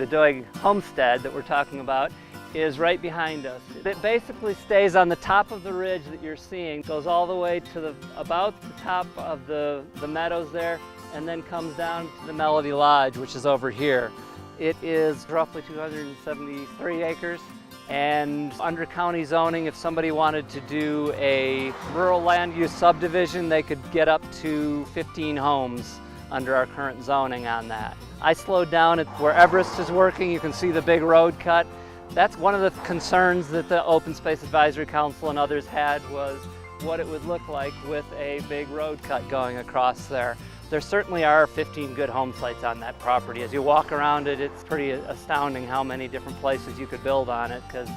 the Doig Homestead that we're talking about is right behind us. It basically stays on the top of the ridge that you're seeing, goes all the way to about the top of the meadows there, and then comes down to the Melody Lodge, which is over here. It is roughly 273 acres, and under county zoning, if somebody wanted to do a rural land use subdivision, they could get up to 15 homes under our current zoning on that. I slowed down at where Everest is working. You can see the big road cut. That's one of the concerns that the Open Space Advisory Council and others had, was what it would look like with a big road cut going across there. There certainly are 15 good home sites on that property. As you walk around it, it's pretty astounding how many different places you could build on it, because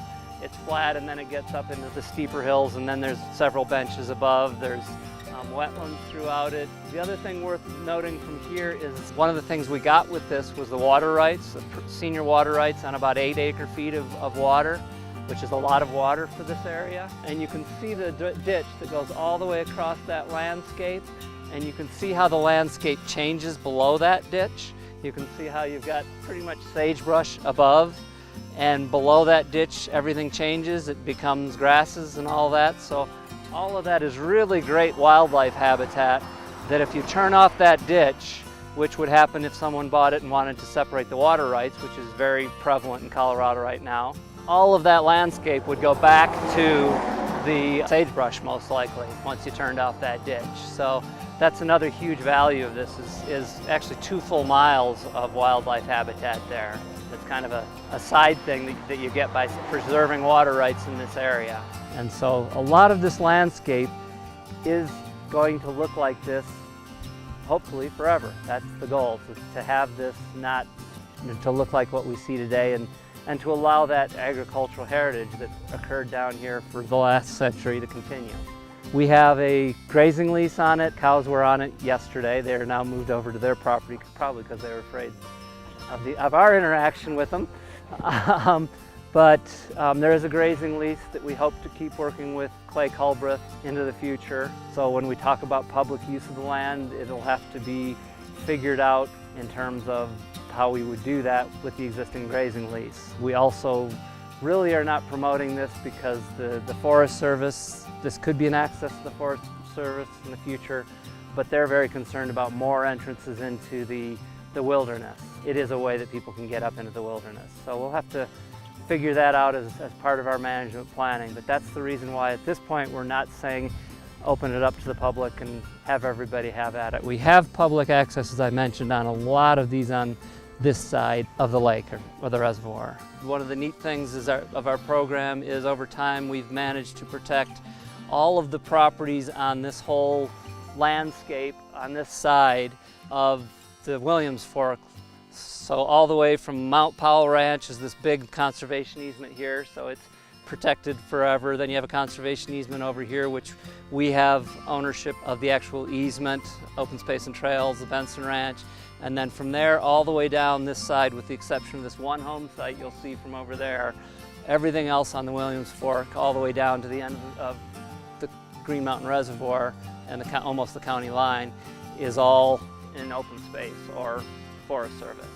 it's flat and then it gets up into the steeper hills, and then there's several benches above. There's wetlands throughout it. The other thing worth noting from here is one of the things we got with this was the water rights, the senior water rights on about 8 acre-feet of water, which is a lot of water for this area. And you can see the ditch that goes all the way across that landscape, and you can see how the landscape changes below that ditch. You can see how you've got pretty much sagebrush above, and below that ditch everything changes. It becomes grasses and all that. So all of that is really great wildlife habitat that if you turn off that ditch, which would happen if someone bought it and wanted to separate the water rights, which is very prevalent in Colorado right now, all of that landscape would go back to the sagebrush most likely once you turned off that ditch. So that's another huge value of this, is actually 2 full miles of wildlife habitat there. It's kind of a side thing that you get by preserving water rights in this area. And so a lot of this landscape is going to look like this, hopefully forever. That's the goal, is to have this not to look like what we see today, and to allow that agricultural heritage that occurred down here for the last century to continue. We have a grazing lease on it. Cows were on it yesterday. They are now moved over to their property, probably because they were afraid of our interaction with them. But there is a grazing lease that we hope to keep working with Clay Culbreth into the future. So when we talk about public use of the land, it'll have to be figured out in terms of how we would do that with the existing grazing lease. We also really are not promoting this because the Forest Service, this could be an access to the Forest Service in the future, but they're very concerned about more entrances into the wilderness. It is a way that people can get up into the wilderness. So we'll have to figure that out as part of our management planning. But that's the reason why at this point we're not saying open it up to the public and have everybody have at it. We have public access, as I mentioned, on a lot of these on this side of the lake or the reservoir. One of the neat things of our program is over time we've managed to protect all of the properties on this whole landscape on this side of the Williams Fork. So all the way from Mount Powell Ranch is this big conservation easement here, so it's protected forever. Then you have a conservation easement over here, which we have ownership of the actual easement, Open Space and Trails, the Benson Ranch. And then from there all the way down this side, with the exception of this one home site you'll see from over there, everything else on the Williams Fork all the way down to the end of the Green Mountain Reservoir and almost the county line is all in open space or Forest Service.